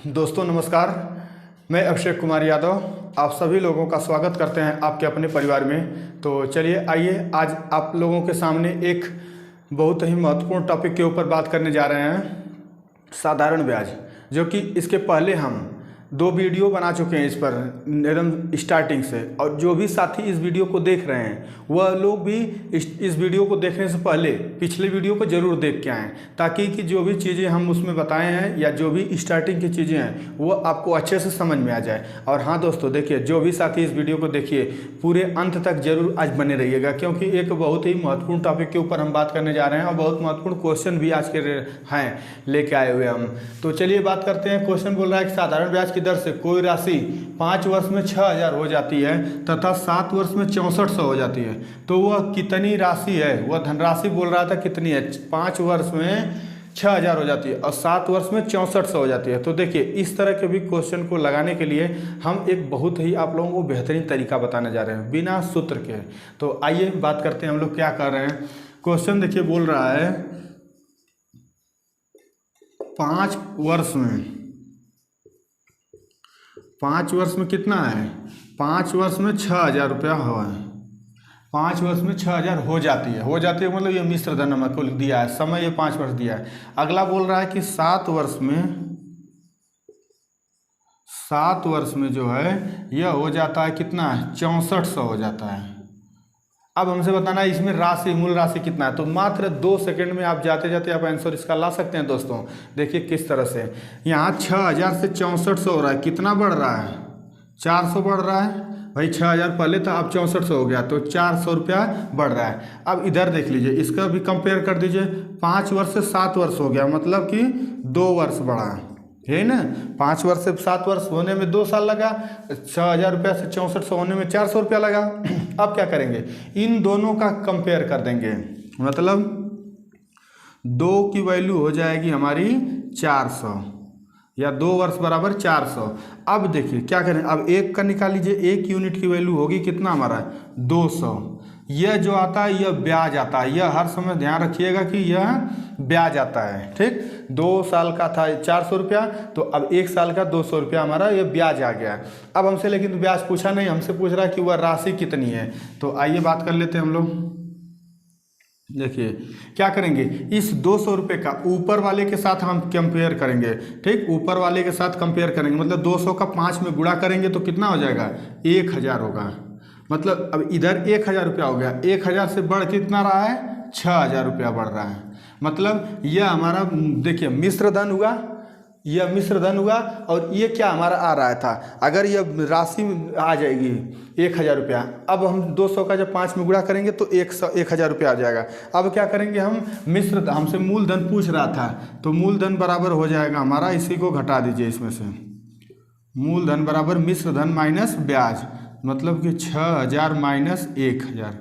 दोस्तों नमस्कार। मैं अभिषेक कुमार यादव आप सभी लोगों का स्वागत करते हैं आपके अपने परिवार में। तो चलिए आइए आज आप लोगों के सामने एक बहुत ही महत्वपूर्ण टॉपिक के ऊपर बात करने जा रहे हैं, साधारण ब्याज। जो कि इसके पहले हम 2 वीडियो बना चुके हैं इस पर एकदम स्टार्टिंग से, और जो भी साथी इस वीडियो को देख रहे हैं वह लोग भी इस वीडियो को देखने से पहले पिछले वीडियो को ज़रूर देख के आएँ, ताकि कि जो भी चीज़ें हम उसमें बताए हैं या जो भी स्टार्टिंग की चीज़ें हैं वो आपको अच्छे से समझ में आ जाए। और हाँ दोस्तों, देखिए जो भी साथी इस वीडियो को देखिए पूरे अंत तक जरूर आज बने रहिएगा, क्योंकि एक बहुत ही महत्वपूर्ण टॉपिक के ऊपर हम बात करने जा रहे हैं और बहुत महत्वपूर्ण क्वेश्चन भी आज के हैं लेके आए हुए हम। तो चलिए बात करते हैं। क्वेश्चन बोल रहा है कि साधारण ब्याज दर से कोई राशि 5 वर्ष में 6000 हो जाती है तथा 7 वर्ष में 6400 हो जाती है, तो वह कितनी राशि है? वह धनराशि बोल रहा था कितनी है। 5 वर्ष में 6000 हो जाती है और 7 वर्ष में 6400 हो जाती है। तो देखिए इस तरह के भी क्वेश्चन को लगाने के लिए हम एक बहुत ही आप लोगों को बेहतरीन तरीका बताने जा रहे हैं बिना सूत्र के। तो आइए बात करते हैं हम लोग क्या कर रहे हैं। क्वेश्चन देखिए बोल रहा है 5 वर्ष में कितना है? 5 वर्ष में 6000 रुपया हुआ है। 5 वर्ष में 6000 हो जाती है मतलब ये मिश्र धन हमको दिया है, समय ये 5 वर्ष दिया है। अगला बोल रहा है कि 7 वर्ष में जो है यह हो जाता है कितना है? 6400 हो जाता है। अब हमसे बताना है इसमें राशि, मूल राशि कितना है। तो मात्र 2 सेकंड में आप जाते जाते आप आंसर इसका ला सकते हैं दोस्तों। देखिए किस तरह से यहाँ 6000 से 6400 हो रहा है, कितना बढ़ रहा है? 400 बढ़ रहा है भाई। 6000 पहले था, अब 6400 हो गया, तो 400 रुपया बढ़ रहा है। अब इधर देख लीजिए, इसका भी कंपेयर कर दीजिए। 5 वर्ष से 7 वर्ष हो गया, मतलब कि 2 वर्ष बढ़ा है ना। 5 वर्ष से 7 वर्ष होने में 2 साल लगा, 6000 रुपया से 6400 होने में 400 रुपया लगा। अब क्या करेंगे? इन दोनों का कंपेयर कर देंगे, मतलब 2 की वैल्यू हो जाएगी हमारी 400 या 2 वर्ष बराबर 400। अब देखिए क्या करें, अब 1 का निकाल लीजिए। 1 यूनिट की वैल्यू होगी कितना हमारा? 200। यह जो आता है यह ब्याज आता है। यह हर समय ध्यान रखिएगा कि यह ब्याज आता है, ठीक। 2 साल का था 400 रुपया, तो अब 1 साल का 200 रुपया हमारा ये ब्याज आ गया। अब हमसे लेकिन ब्याज पूछा नहीं, हमसे पूछ रहा है कि वह राशि कितनी है। तो आइए बात कर लेते हैं हम लोग। देखिए क्या करेंगे, इस 200 रुपये का ऊपर वाले के साथ हम कंपेयर करेंगे, ठीक। ऊपर वाले के साथ कंपेयर करेंगे, मतलब 200 का 5 में गुणा करेंगे तो कितना हो जाएगा? 1000 होगा। मतलब अब इधर 1000 रुपया हो गया। 1000 से बढ़ कितना रहा है? 6000 रुपया बढ़ रहा है। मतलब यह हमारा देखिए मिश्र धन हुआ, यह मिश्र धन हुआ। और ये क्या हमारा आ रहा था? अगर यह राशि आ जाएगी 1000 रुपया, अब हम 200 का जब 5 में गुणा करेंगे तो 1000 रुपया आ जाएगा। अब क्या करेंगे हम? मिश्र हमसे मूलधन पूछ रहा था, तो मूलधन बराबर हो जाएगा हमारा, इसी को घटा दीजिए इसमें से। मूलधन बराबर मिश्र धन माइनस ब्याज, मतलब कि 6000 माइनस 1000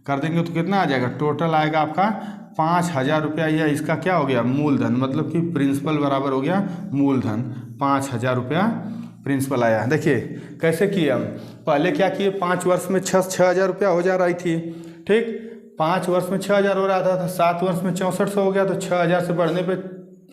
कर देंगे तो कितना आ जाएगा? टोटल आएगा आपका 5000 रुपया। यह इसका क्या हो गया? मूलधन, मतलब कि प्रिंसिपल बराबर हो गया मूलधन। 5000 रुपया प्रिंसिपल आया। देखिए कैसे किए हम। पहले क्या किए, 5 वर्ष में 6000 रुपया हो जा रही थी, ठीक। 5 वर्ष में 6000 हो रहा था, 7 वर्ष में 6400 हो गया, तो 6000 से बढ़ने पे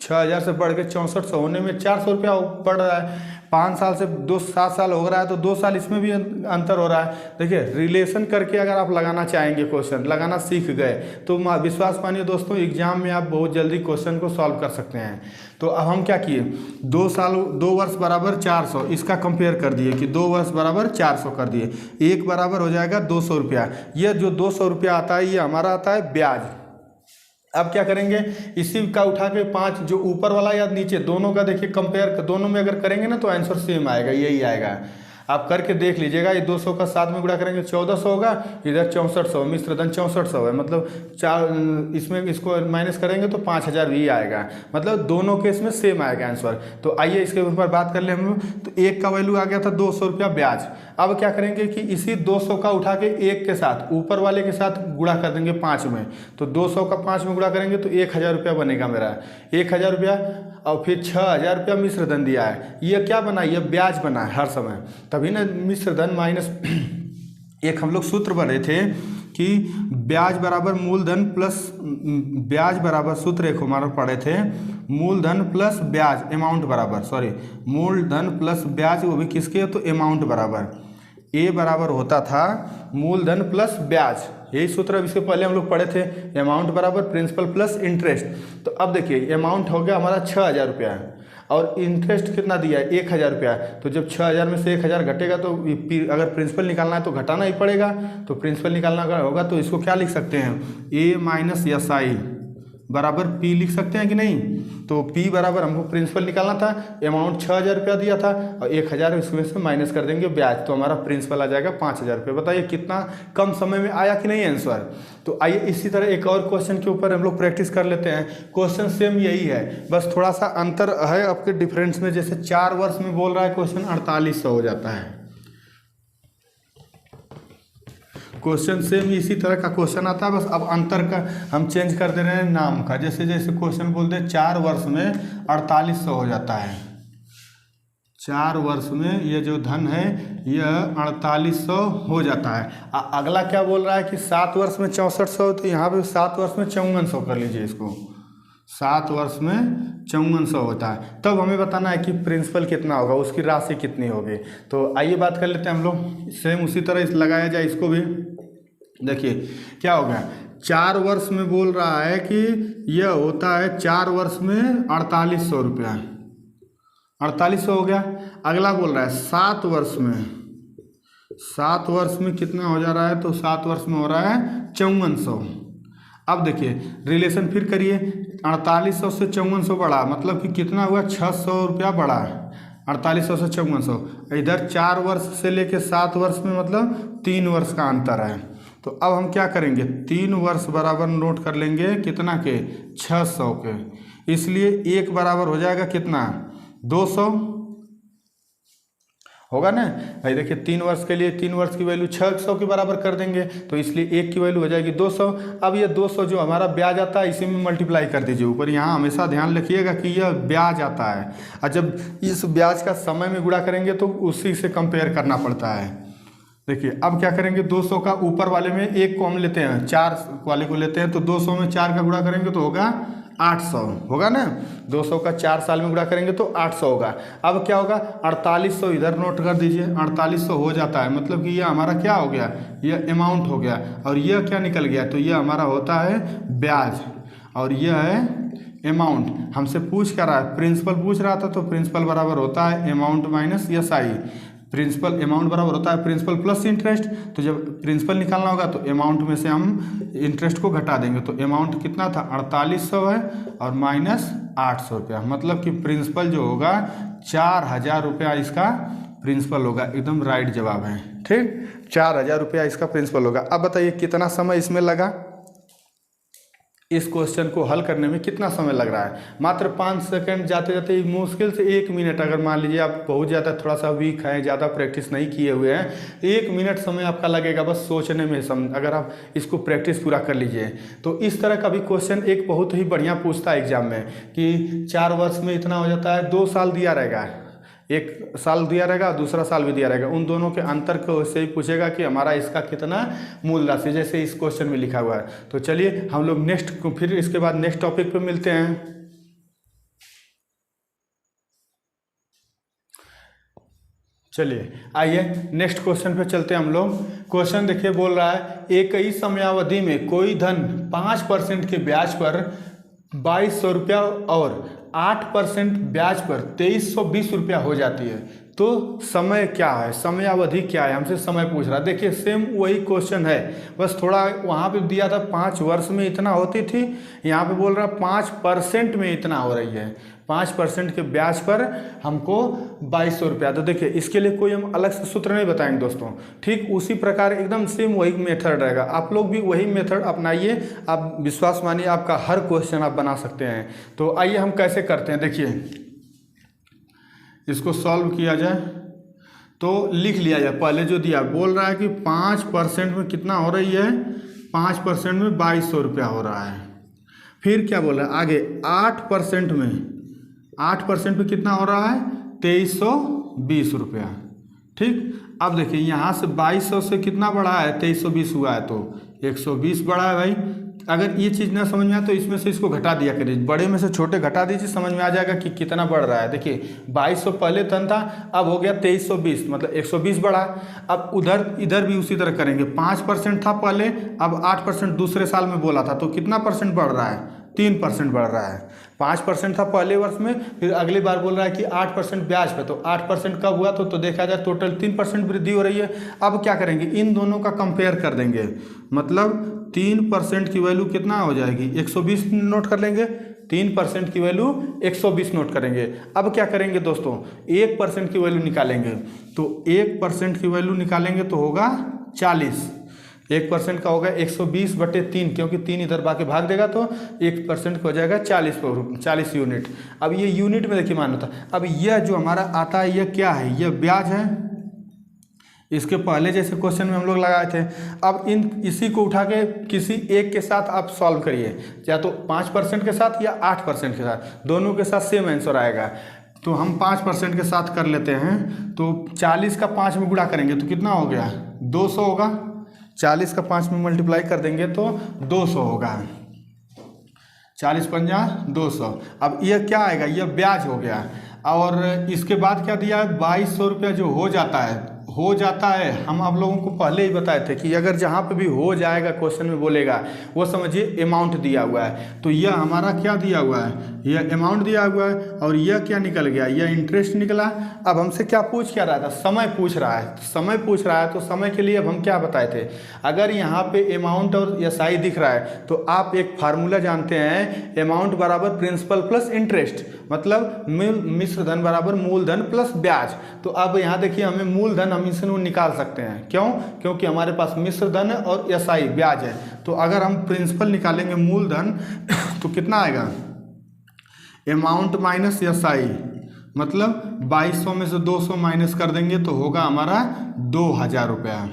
6000 से बढ़ के 6400 होने में 400 रुपया बढ़ रहा है। 5 साल से 7 साल हो रहा है, तो 2 साल इसमें भी अंतर हो रहा है। देखिए रिलेशन करके अगर आप लगाना चाहेंगे, क्वेश्चन लगाना सीख गए तो विश्वास मानिए दोस्तों, एग्जाम में आप बहुत जल्दी क्वेश्चन को सॉल्व कर सकते हैं। तो अब हम क्या किए, 2 वर्ष बराबर 400, इसका कंपेयर कर दिए कि 2 वर्ष बराबर 400 कर दिए। 1 बराबर हो जाएगा 200 रुपया। यह जो 200 रुपया आता है ये हमारा आता है ब्याज। अब क्या करेंगे, इसी का उठा के 5 जो ऊपर वाला या नीचे दोनों का देखिए कंपेयर, दोनों में अगर करेंगे ना तो आंसर सेम आएगा, यही आएगा। आप करके देख लीजिएगा। ये 200 का 7 में गुणा करेंगे 1400 होगा, इधर 6400, मिश्र धन 6400 है, मतलब 4 इसमें इसको माइनस करेंगे तो 5000 भी आएगा। मतलब दोनों केस में सेम आएगा आंसर। तो आइए इसके ऊपर बात कर ले हम लोग। तो 1 का वैल्यू आ गया था 200 रुपया ब्याज। अब क्या करेंगे कि इसी 200 का उठा के 1 के साथ ऊपर वाले के साथ गुणा कर देंगे 5 में। तो 200 का 5 में गुणा करेंगे तो 1000 रुपया बनेगा मेरा। 1000 रुपया और फिर 6000 रुपया मिश्र धन दिया है। ये क्या बना? ये ब्याज बना है हर समय, तभी ना मिश्र धन माइनस एक हम लोग सूत्र पढ़े थे कि ब्याज बराबर मूलधन प्लस ब्याज बराबर, सूत्र एक हमारा पढ़े थे, मूलधन प्लस ब्याज अमाउंट बराबर, सॉरी, मूलधन प्लस ब्याज, वो भी किसके, तो अमाउंट बराबर, ए बराबर होता था मूलधन प्लस ब्याज। यही सूत्र अब इसके पहले हम लोग पढ़े थे, अमाउंट बराबर प्रिंसिपल प्लस इंटरेस्ट। तो अब देखिए अमाउंट हो गया हमारा 6,000 रुपया और इंटरेस्ट कितना दिया है, 1,000 रुपया। तो जब 6,000 में से 1,000 घटेगा तो अगर प्रिंसिपल निकालना है तो घटाना ही पड़ेगा। तो प्रिंसिपल निकालना अगर होगा तो इसको क्या लिख सकते हैं, ए माइनस एस आई बराबर पी लिख सकते हैं कि नहीं। तो पी बराबर हमको प्रिंसिपल निकालना था, अमाउंट 6,000 रुपया दिया था और 1,000 इसमें से माइनस कर देंगे ब्याज, तो हमारा प्रिंसिपल आ जाएगा 5,000 रुपये। बताइए कितना कम समय में आया कि नहीं आंसर। तो आइए इसी तरह एक और क्वेश्चन के ऊपर हम लोग प्रैक्टिस कर लेते हैं। क्वेश्चन सेम यही है, बस थोड़ा सा अंतर है आपके डिफरेंस में। जैसे 4 वर्ष में बोल रहा है क्वेश्चन, 4800 हो जाता है। क्वेश्चन सेम इसी तरह का क्वेश्चन आता है, बस अब अंतर का हम चेंज कर दे रहे हैं नाम का। जैसे जैसे क्वेश्चन बोलते हैं 4 वर्ष में 4800 हो जाता है। 4 वर्ष में ये जो धन है यह 4800 हो जाता है। अगला क्या बोल रहा है कि 7 वर्ष में 6400, तो यहाँ पे 7 वर्ष में 5400 कर लीजिए इसको। 7 वर्ष में 5400 होता है। तब हमें बताना है कि प्रिंसिपल कितना होगा, उसकी राशि कितनी होगी। तो आइए बात कर लेते हैं हम लोग, सेम उसी तरह लगाया जाए इसको भी। देखिए क्या हो गया, 4 वर्ष में बोल रहा है कि यह होता है 4 वर्ष में 4800 रुपया, 4800 हो गया। अगला बोल रहा है 7 वर्ष में, 7 वर्ष में कितना हो जा रहा है, तो 7 वर्ष में हो रहा है 5400। अब देखिए रिलेशन फिर करिए, 4800 से 5400 बढ़ा, मतलब कि कितना हुआ, 600 रुपया बढ़ा। 4800 से 5400, इधर 4 वर्ष से लेके 7 वर्ष में मतलब 3 वर्ष का अंतर है। तो अब हम क्या करेंगे, 3 वर्ष बराबर नोट कर लेंगे कितना के, 600 के। इसलिए 1 बराबर हो जाएगा कितना, 200 होगा ना भाई। देखिए 3 वर्ष के लिए 3 वर्ष की वैल्यू 600 के बराबर कर देंगे, तो इसलिए 1 की वैल्यू हो जाएगी 200। अब ये 200 जो हमारा ब्याज आता है इसी में मल्टीप्लाई कर दीजिए ऊपर। यहाँ हमेशा ध्यान रखिएगा कि यह ब्याज आता है, और जब इस ब्याज का समय में गुणा करेंगे तो उसी से कंपेयर करना पड़ता है। देखिए अब क्या करेंगे, 200 का ऊपर वाले में 1 को हम लेते हैं, 4 वाले को लेते हैं, तो 200 में 4 का गुणा करेंगे तो होगा 800, होगा ना। 200 का 4 साल में गुणा करेंगे तो 800 होगा। अब क्या होगा, 4800 इधर नोट कर दीजिए, 4800 हो जाता है, मतलब कि यह हमारा क्या हो गया, यह अमाउंट हो गया। और यह क्या निकल गया, तो यह हमारा होता है ब्याज और यह है अमाउंट। हमसे पूछ कर रहा है, प्रिंसिपल पूछ रहा था, तो प्रिंसिपल बराबर होता है amount minus S I. Principal amount बराबर होता है प्रिंसिपल प्लस इंटरेस्ट। तो जब प्रिंसिपल निकालना होगा तो अमाउंट में से हम इंटरेस्ट को घटा देंगे। तो अमाउंट कितना था, 4800 है और माइनस 800 रुपया, मतलब कि प्रिंसिपल जो होगा 4000 रुपया इसका प्रिंसिपल होगा। एकदम राइट जवाब है, ठीक, 4000 रुपया इसका प्रिंसिपल होगा। अब बताइए कितना समय इसमें लगा, इस क्वेश्चन को हल करने में कितना समय लग रहा है। मात्र 5 सेकंड, जाते जाते मुश्किल से 1 मिनट। अगर मान लीजिए आप बहुत ज़्यादा थोड़ा सा वीक हैं, ज़्यादा प्रैक्टिस नहीं किए हुए हैं, 1 मिनट समय आपका लगेगा बस सोचने में। अगर आप इसको प्रैक्टिस पूरा कर लीजिए तो इस तरह का भी क्वेश्चन एक बहुत ही बढ़िया पूछता है एग्जाम में कि 4 वर्ष में इतना हो जाता है, 2 साल दिया रहेगा, 1 साल दिया रहेगा, दूसरा साल भी दिया रहेगा, उन दोनों के अंतर को वैसे ही पूछेगा कि हमारा इसका कितना मूल राशि, जैसे इस क्वेश्चन में लिखा हुआ है। तो चलिए हम लोग नेक्स्ट, फिर इसके बाद नेक्स्ट टॉपिक पे मिलते हैं। चलिए आइए नेक्स्ट क्वेश्चन पे चलते हैं हम लोग। क्वेश्चन देखिए बोल रहा है, एक ही समयावधि में कोई धन 5% के ब्याज पर 2200 रुपया और 8% ब्याज पर 2320 रुपया हो जाती है, तो समय क्या है, समयावधि क्या है, हमसे समय पूछ रहा है। देखिए सेम वही क्वेश्चन है, बस थोड़ा वहाँ पे दिया था 5 वर्ष में इतना होती थी, यहाँ पे बोल रहा 5% में इतना हो रही है। 5% के ब्याज पर हमको 2200 रुपया। तो देखिए इसके लिए कोई हम अलग से सूत्र नहीं बताएंगे दोस्तों, ठीक उसी प्रकार एकदम सेम वही मेथड रहेगा। आप लोग भी वही मेथड अपनाइए, आप विश्वास मानिए आपका हर क्वेश्चन आप बना सकते हैं। तो आइए हम कैसे करते हैं, देखिए इसको सॉल्व किया जाए तो लिख लिया जाए। पहले जो दिया बोल रहा है कि 5% में कितना हो रही है, 5% में 2200 रुपया हो रहा है। फिर क्या बोल रहा है आगे, 8% में, 8% में कितना हो रहा है, 2320 रुपया, ठीक। अब देखिए यहाँ से 2200 से कितना बढ़ा है, 2320 हुआ है, तो 120 बढ़ा है भाई। अगर ये चीज़ ना समझ में आए तो इसमें से इसको घटा दिया करिए, बड़े में से छोटे घटा दीजिए, समझ में आ जाएगा कि कितना बढ़ रहा है। देखिए 2200 पहले टन था, अब हो गया 2320, मतलब 120 बढ़ा। अब इधर भी उसी तरह करेंगे, 5% था पहले, अब 8% दूसरे साल में बोला था, तो कितना परसेंट बढ़ रहा है, 3% बढ़ रहा है। 5% था पहले वर्ष में, फिर अगली बार बोल रहा है कि 8% ब्याज पे, तो 8% कब हुआ, तो देखा जाए टोटल 3% वृद्धि हो रही है। अब क्या करेंगे, इन दोनों का कंपेयर कर देंगे, मतलब 3% की वैल्यू कितना हो जाएगी, 120 नोट कर लेंगे, 3% की वैल्यू 120 नोट करेंगे। अब क्या करेंगे दोस्तों, 1% की वैल्यू निकालेंगे, तो 1% की वैल्यू निकालेंगे तो होगा 40। 1% का होगा 120/3, क्योंकि 3 इधर बाकी भाग देगा तो 1% हो जाएगा 40 यूनिट। अब ये यूनिट में देखिए मान होता। अब यह जो हमारा आता है, यह क्या है, यह ब्याज है। इसके पहले जैसे क्वेश्चन में हम लोग लगाए थे। अब इसी को उठा के किसी एक के साथ आप सॉल्व करिए, या तो 5% के साथ या 8% के साथ, दोनों के साथ सेम आंसर आएगा। तो हम 5% के साथ कर लेते हैं, तो 40 का 5 में गुणा करेंगे तो कितना हो गया, 200 होगा। 40 का 5 में मल्टीप्लाई कर देंगे तो 200 होगा, 40 पंजा 200। अब यह क्या आएगा, यह ब्याज हो गया। और इसके बाद क्या दिया है, 2200 रुपया जो हो जाता है। हम आप लोगों को पहले ही बताए थे कि अगर जहाँ पे भी हो जाएगा क्वेश्चन में बोलेगा, वो समझिए अमाउंट दिया हुआ है। तो यह हमारा क्या दिया हुआ है, यह अमाउंट दिया हुआ है, और यह क्या निकल गया, यह इंटरेस्ट निकला। अब हमसे क्या पूछ क्या रहा था, समय पूछ रहा है। तो समय के लिए अब हम क्या बताए थे, अगर यहाँ पे अमाउंट और एसआई दिख रहा है तो आप एक फार्मूला जानते हैं, अमाउंट बराबर प्रिंसिपल प्लस इंटरेस्ट, मतलब मिश्र धन बराबर मूलधन प्लस ब्याज। तो अब यहाँ देखिए हमें मूलधन हम इसे निकाल सकते हैं, क्यों, क्योंकि हमारे पास मिश्र धन है और एसआई ब्याज है। तो अगर हम प्रिंसिपल निकालेंगे मूलधन तो कितना आएगा, अमाउंट माइनस एसआई, मतलब 2200 में से 200 माइनस कर देंगे तो होगा हमारा 2000 रुपया।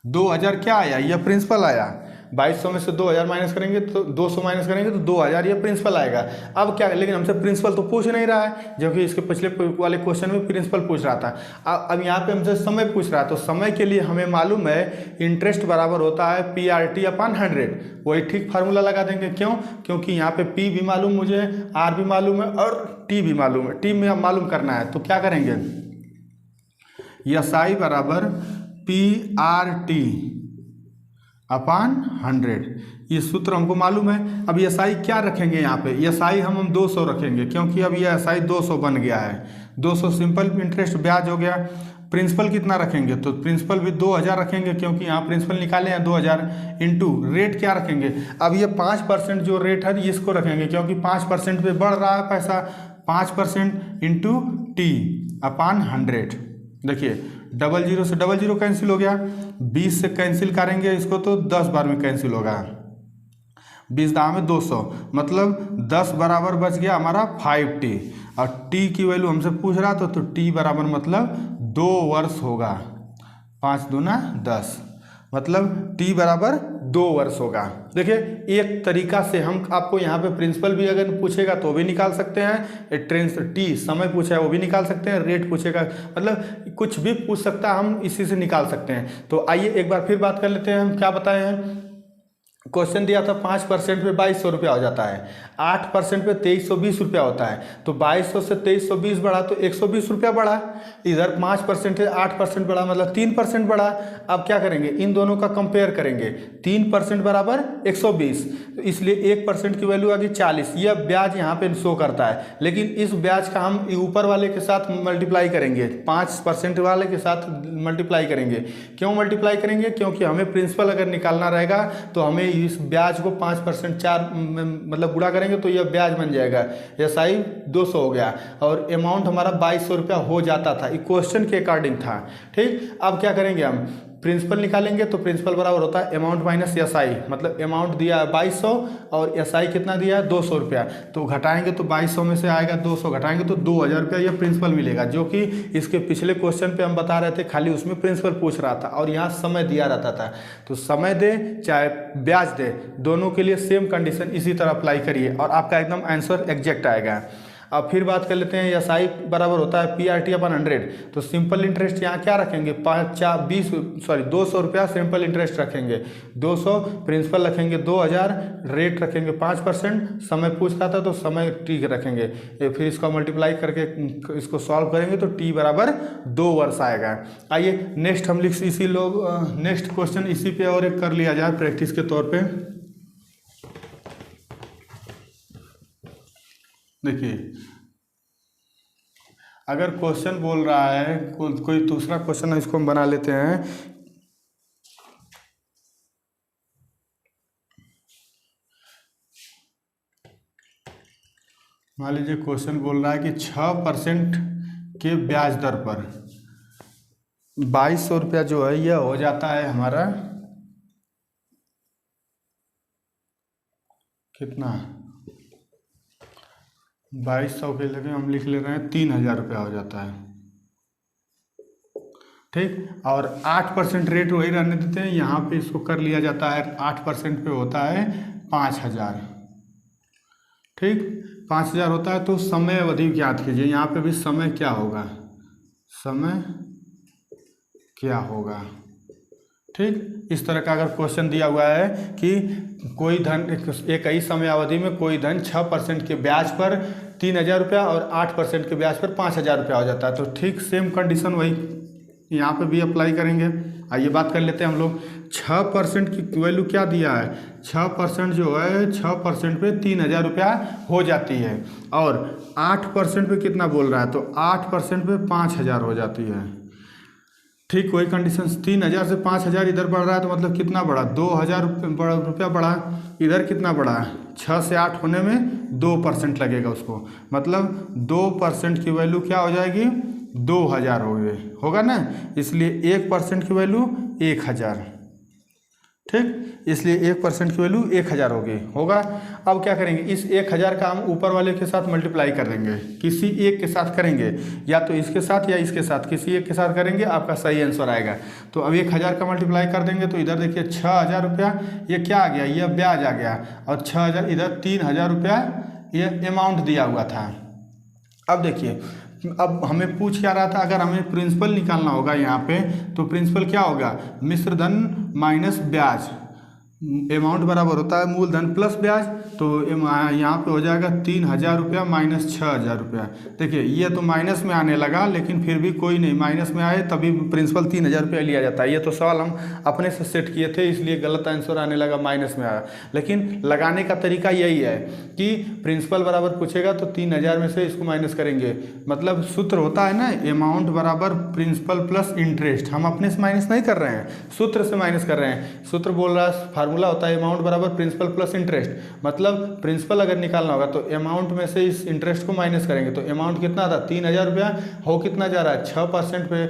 2000 क्या आया, यह प्रिंसिपल आया। 2200 में से 2000 माइनस करेंगे तो 200 माइनस करेंगे तो 2000, ये प्रिंसिपल आएगा। अब क्या, लेकिन हमसे प्रिंसिपल तो पूछ नहीं रहा है, जबकि इसके पिछले वाले क्वेश्चन में प्रिंसिपल पूछ रहा था। अब यहाँ पे हमसे समय पूछ रहा है, तो समय के लिए हमें मालूम है इंटरेस्ट बराबर होता है PRT/100। वही ठीक फार्मूला लगा देंगे, क्यों, क्योंकि यहाँ पे P भी मालूम मुझे, R भी मालूम है और T भी मालूम है। T में मालूम करना है तो क्या करेंगे, SI बराबर PRT/100, ये सूत्र हमको मालूम है। अब एसआई क्या रखेंगे, यहाँ पे एसआई हम 200 रखेंगे, क्योंकि अब ये एसआई 200 बन गया है। 200 सिंपल इंटरेस्ट ब्याज हो गया। प्रिंसिपल कितना रखेंगे, तो प्रिंसिपल भी 2000 रखेंगे, क्योंकि यहाँ प्रिंसिपल निकाले हैं 2000, इंटू रेट क्या रखेंगे। अब ये 5% जो रेट है इसको रखेंगे, क्योंकि 5% पे बढ़ रहा है पैसा, 5% इंटू T/100। देखिए 00 से 00 कैंसिल हो गया, 20 से कैंसिल करेंगे इसको तो 10 बार में कैंसिल होगा, 20 दाम में 200, मतलब 10 बराबर बच गया हमारा 5T। और T की वैल्यू हमसे पूछ रहा था, तो T बराबर मतलब 2 वर्ष होगा, 5 दूना 10, मतलब T बराबर 2 वर्ष होगा। देखिए एक तरीका से हम आपको यहाँ पे प्रिंसिपल भी अगर पूछेगा तो भी निकाल सकते हैं, T समय पूछा है वो भी निकाल सकते हैं, रेट पूछेगा मतलब कुछ भी पूछ सकता है, हम इसी से निकाल सकते हैं। तो आइए एक बार फिर बात कर लेते हैं, हम क्या बताए हैं। क्वेश्चन दिया था 5% पे 2200 रुपया हो जाता है, 8% पे 2320 रुपया होता है, तो 2200 से 2320 बढ़ा तो 120 रुपया बढ़ा। इधर 5% से 8% बढ़ा, मतलब 3% बढ़ा। अब क्या करेंगे, इन दोनों का कंपेयर करेंगे, 3% बराबर 120, तो इसलिए 1% की वैल्यू आ गई 40। यह ब्याज यहाँ पे शो करता है, लेकिन इस ब्याज का हम ऊपर वाले के साथ मल्टीप्लाई करेंगे, 5% वाले के साथ मल्टीप्लाई करेंगे। क्यों मल्टीप्लाई करेंगे, क्योंकि हमें प्रिंसिपल अगर निकालना रहेगा तो हमें इस ब्याज को 5% 4 मतलब गुणा करेंगे तो यह ब्याज बन जाएगा। एसआई 200 हो गया और अमाउंट हमारा 2200 रुपया हो जाता था, क्वेश्चन के अकॉर्डिंग था। ठीक, अब क्या करेंगे, हम प्रिंसिपल निकालेंगे तो प्रिंसिपल बराबर होता है अमाउंट माइनस एसआई, मतलब अमाउंट दिया है 2200 और एसआई कितना दिया है 200 रुपया, तो घटाएंगे तो 2200 में से आएगा 200 घटाएंगे तो 2000 रुपया यह प्रिंसिपल मिलेगा, जो कि इसके पिछले क्वेश्चन पे हम बता रहे थे, खाली उसमें प्रिंसिपल पूछ रहा था और यहाँ समय दिया रहता था। तो समय दे चाहे ब्याज दे, दोनों के लिए सेम कंडीशन इसी तरह अप्लाई करिए और आपका एकदम आंसर एग्जैक्ट आएगा। अब फिर बात कर लेते हैं SI बराबर होता है PRT/100। तो सिंपल इंटरेस्ट यहाँ क्या रखेंगे 200 रुपया सिंपल इंटरेस्ट रखेंगे, 200 प्रिंसिपल रखेंगे 2000, रेट रखेंगे 5%, समय पूछ रहा था तो समय T रखेंगे, फिर इसको मल्टीप्लाई करके इसको सॉल्व करेंगे तो T बराबर 2 वर्ष आएगा। आइए नेक्स्ट हम नेक्स्ट क्वेश्चन इसी पे और एक कर लिया जाए प्रैक्टिस के तौर पे। देखिए अगर क्वेश्चन बोल रहा है कोई दूसरा क्वेश्चन है, इसको हम बना लेते हैं। मान लीजिए क्वेश्चन बोल रहा है कि 6% के ब्याज दर पर 2200 रुपया जो है यह हो जाता है हमारा कितना 2200 के लगे हम लिख ले रहे हैं 3000 रुपया हो जाता है, ठीक। और 8% रेट वही रहने देते हैं, यहाँ पे इसको कर लिया जाता है 8% पे होता है 5000, ठीक। 5000 होता है तो समय अवधि ज्ञात कीजिए। यहाँ पे भी समय क्या होगा, समय क्या होगा, ठीक। इस तरह का अगर क्वेश्चन दिया हुआ है कि कोई धन एक ही समय अवधि में कोई धन 6% के ब्याज पर 3000 रुपया और 8% के ब्याज पर 5000 रुपया हो जाता है, तो ठीक सेम कंडीशन वही यहाँ पे भी अप्लाई करेंगे। आइए बात कर लेते हैं हम लोग। 6% की वैल्यू क्या दिया है, 6% जो है 6% पे 3000 रुपया हो जाती है, और 8% पे कितना बोल रहा है, तो 8% पे 5000 हो जाती है, ठीक। वही कंडीशन 3000 से 5000 इधर बढ़ रहा है तो मतलब कितना बढ़ा 2000 रुपया बढ़ा, इधर कितना बढ़ा 6 से 8 होने में 2% लगेगा उसको, मतलब 2% की वैल्यू क्या हो जाएगी 2000 होगा ना, इसलिए 1% की वैल्यू 1000, ठीक। इसलिए 1% की वैल्यू 1000 होगा। अब क्या करेंगे, इस 1000 का हम ऊपर वाले के साथ मल्टीप्लाई कर देंगे, किसी एक के साथ करेंगे, या तो इसके साथ या इसके साथ, किसी एक के साथ करेंगे, आपका सही आंसर आएगा। तो अब 1000 का मल्टीप्लाई कर देंगे तो इधर देखिए 6000 रुपया, ये क्या आ गया, ये ब्याज आ गया, और 6000 इधर 3000 रुपया ये अमाउंट दिया हुआ था। अब देखिए अब हमें पूछ क्या रहा था, अगर हमें प्रिंसिपल निकालना होगा यहाँ पे, तो प्रिंसिपल क्या होगा, मिश्र धन माइनस ब्याज, अमाउंट बराबर होता है मूलधन प्लस ब्याज, तो यहाँ पे हो जाएगा 3000 रुपया माइनस 6000 रुपया। देखिए ये तो माइनस में आने लगा, लेकिन फिर भी कोई नहीं, माइनस में आए तभी प्रिंसिपल 3000 रुपया लिया जाता है। ये तो सवाल हम अपने से सेट किए थे, इसलिए गलत आंसर आने लगा, माइनस में आया। लेकिन लगाने का तरीका यही है कि प्रिंसिपल बराबर पूछेगा तो 3000 में से इसको माइनस करेंगे, मतलब सूत्र होता है ना अमाउंट बराबर प्रिंसिपल प्लस इंटरेस्ट, हम अपने से माइनस नहीं कर रहे हैं, सूत्र से माइनस कर रहे हैं। सूत्र बोल रहा है, फार्मूला होता है अमाउंट बराबर प्रिंसिपल प्लस इंटरेस्ट, मतलब प्रिंसिपल अगर निकालना होगा तो अमाउंट में से इस इंटरेस्ट को माइनस करेंगे, तो अमाउंट कितना था 3000 रुपया, हो कितना जा रहा है 6% पे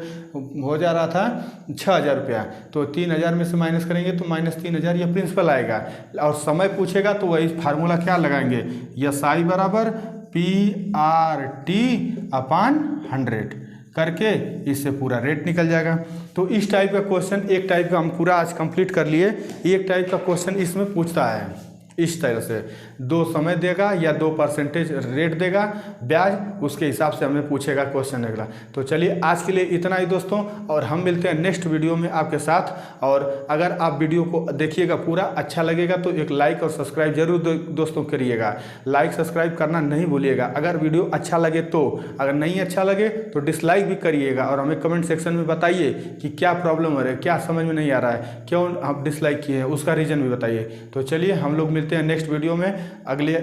हो जा रहा था 6000 रुपया, तो 3000 में से माइनस करेंगे तो माइनस 3000 ये प्रिंसिपल आएगा। और समय पूछेगा तो वही फार्मूला क्या लगाएंगे, SI बराबर PRT/100 करके इससे पूरा रेट निकल जाएगा। तो इस टाइप का क्वेश्चन, एक टाइप का हम पूरा आज कंप्लीट कर लिए, एक टाइप का क्वेश्चन इसमें पूछता है इस तरह से, 2 समय देगा या 2% रेट देगा ब्याज, उसके हिसाब से हमें पूछेगा क्वेश्चन अगला। तो चलिए आज के लिए इतना ही दोस्तों, और हम मिलते हैं नेक्स्ट वीडियो में आपके साथ। और अगर आप वीडियो को देखिएगा पूरा अच्छा लगेगा तो एक लाइक और सब्सक्राइब जरूर दोस्तों करिएगा, लाइक सब्सक्राइब करना नहीं भूलिएगा। अगर वीडियो अच्छा लगे तो, अगर नहीं अच्छा लगे तो डिसलाइक भी करिएगा, और हमें कमेंट सेक्शन में बताइए कि क्या प्रॉब्लम हो रहा है, क्या समझ में नहीं आ रहा है, क्यों आप डिसलाइक किए हैं, उसका रीज़न भी बताइए। तो चलिए हम लोग मिलते हैं नेक्स्ट वीडियो में अगले।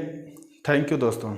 थैंक यू दोस्तों।